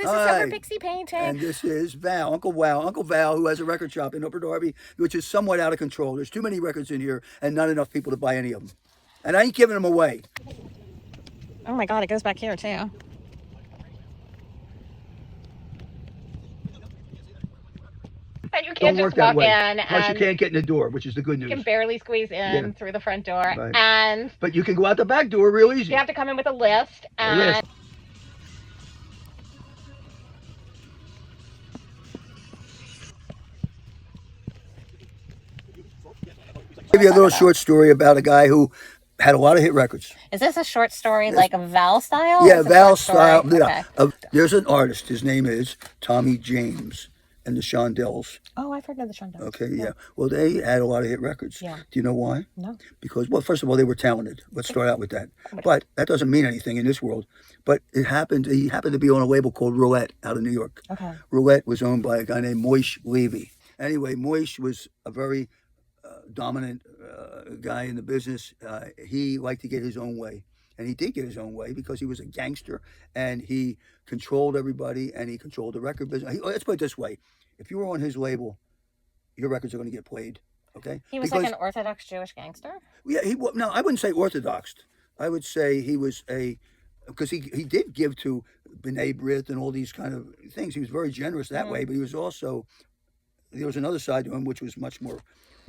this is Silver Pixie painting. And this is Val, Uncle Val, who has a record shop in Upper Darby, which is somewhat out of control. There's too many records in here and not enough people to buy any of them. And I ain't giving them away. Oh my God, it goes back here too. And you can't just walk in. Plus, you can't get in the door, which is the good news. You can barely squeeze in through the front door. Right. But you can go out the back door real easy. You have to come in with a list. And I'll give you a little short story about a guy who had a lot of hit records. Is this a short story like a Val style? Yeah, Val style. Okay. Yeah. There's an artist. His name is Tommy James and the Shondells. Oh, I've heard of the Shondells. Okay, yeah. Well, they had a lot of hit records. Yeah. Do you know why? No. Because, well, first of all, they were talented. Let's start out with that. But that doesn't mean anything in this world. But he happened to be on a label called Roulette out of New York. Okay. Roulette was owned by a guy named Mony Mony. Anyway, Moish was a very dominant guy in the business. He liked to get his own way. And he did get his own way because he was a gangster and he controlled everybody and he controlled the record business. Let's put it this way. If you were on his label, your records are going to get played. Okay? He was like an Orthodox Jewish gangster? Yeah, no, I wouldn't say Orthodox. I would say he was because he did give to B'nai B'rith and all these kind of things. He was very generous that way, but he was also, there was another side to him which was much more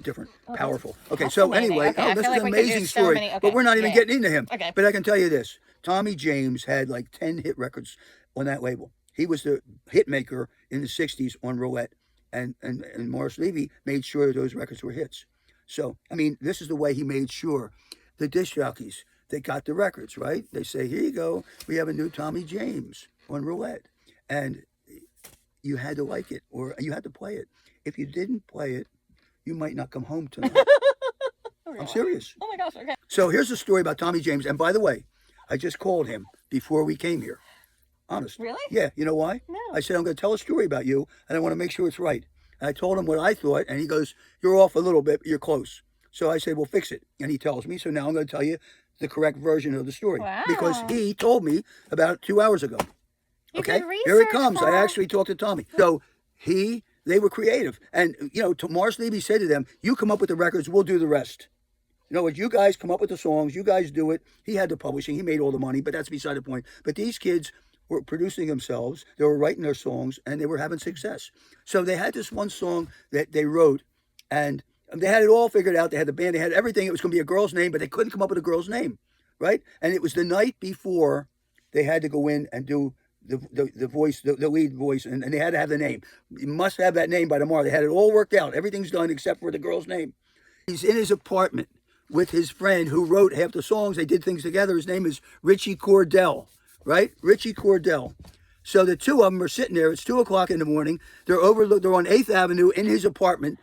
different, powerful. Okay, so anyway, this is an amazing story, but we're not even getting into him. Okay. But I can tell you this, Tommy James had like 10 hit records on that label. He was the hit maker in the 60s on Roulette, and Morris Levy made sure that those records were hits. So, I mean, this is the way he made sure the disc jockeys, they got the records, right? They say, here you go, we have a new Tommy James on Roulette. And you had to like it, or you had to play it. If you didn't play it, you might not come home tonight. I'm serious. Oh my gosh, okay. So here's the story about Tommy James. And by the way, I just called him before we came here. Honest. Really? Yeah, you know why? No. I said, I'm going to tell a story about you, and I want to make sure it's right. And I told him what I thought, and he goes, you're off a little bit, but you're close. So I said, well, fix it. And he tells me, so now I'm going to tell you the correct version of the story. Wow. Because he told me about 2 hours ago. Okay, here it comes. I actually talked to Tommy. So they were creative. And, you know, Morris Levy said to them, you come up with the records, we'll do the rest. You know what, you guys come up with the songs, you guys do it. He had the publishing, he made all the money, but that's beside the point. But these kids were producing themselves, they were writing their songs, and they were having success. So they had this one song that they wrote, and they had it all figured out. They had the band, they had everything. It was going to be a girl's name, but they couldn't come up with a girl's name, right? And it was the night before they had to go in and do the voice, the lead voice, and they had to have the name. You must have that name by tomorrow. They had it all worked out. Everything's done except for the girl's name. He's in his apartment with his friend who wrote half the songs. They did things together. His name is Richie Cordell, right? Richie Cordell. So the two of them are sitting there. It's 2 o'clock in the morning. They're on 8th Avenue in his apartment,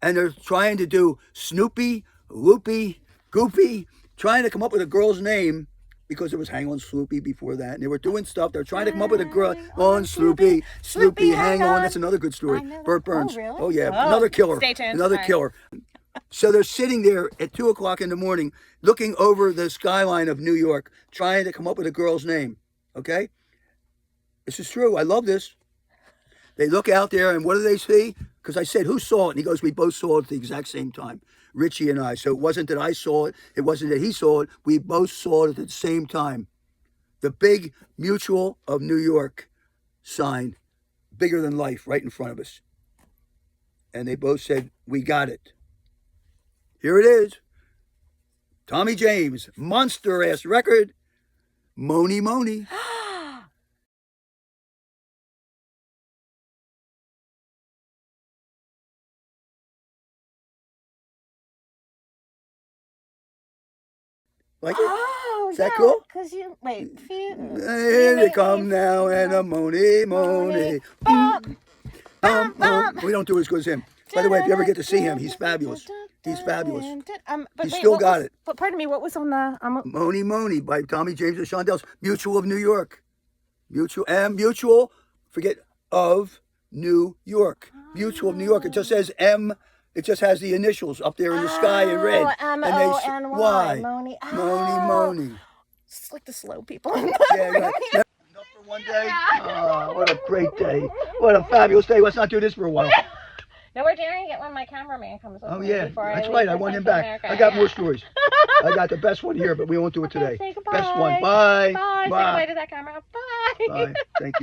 and they're trying to do Snoopy, Loopy, Goofy, trying to come up with a girl's name because it was Hang On Sloopy before that. And they were doing stuff. They're trying to come up with a girl on Sloopy, Sloopy, Hang On. That's another good story. Burt Burns. Oh, really? Oh yeah, another killer. Stay tuned. Another killer. So they're sitting there at 2 o'clock in the morning, looking over the skyline of New York, trying to come up with a girl's name. Okay? This is true. I love this. They look out there, and what do they see? Because I said, who saw it? And he goes, we both saw it at the exact same time, Richie and I. So it wasn't that I saw it. It wasn't that he saw it. We both saw it at the same time. The big Mutual of New York sign, bigger than life, right in front of us. And they both said, we got it. Here it is. Tommy James, monster-ass record, Mony Mony. Like it? Oh, is that cool? Because you, wait, Here they come now, and a Mony Mony. We don't do it as good as him. By the way, if you ever get to see him, he's fabulous. He's fabulous. He's still got it. But pardon me, what was on the... Mony Mony by Tommy James and Shondells. Mutual of New York. Mutual, forget, of New York. Mutual of New York. It just says M. It just has the initials up there in the sky in red. M-O-N-Y. Mony Mony. It's like the slow people. Yeah, right. One day. Oh, what a great day. What a fabulous day. Let's not do this for a while. No, we're daring it when my cameraman comes with Oh, me yeah. before That's I right. leave I for want him Central back. America. I got more Yeah. stories. I got the best one here, but we won't do it today. Say goodbye. Best one. Bye. Bye. Say Bye. goodbye to that camera. Bye. Bye. Thank you.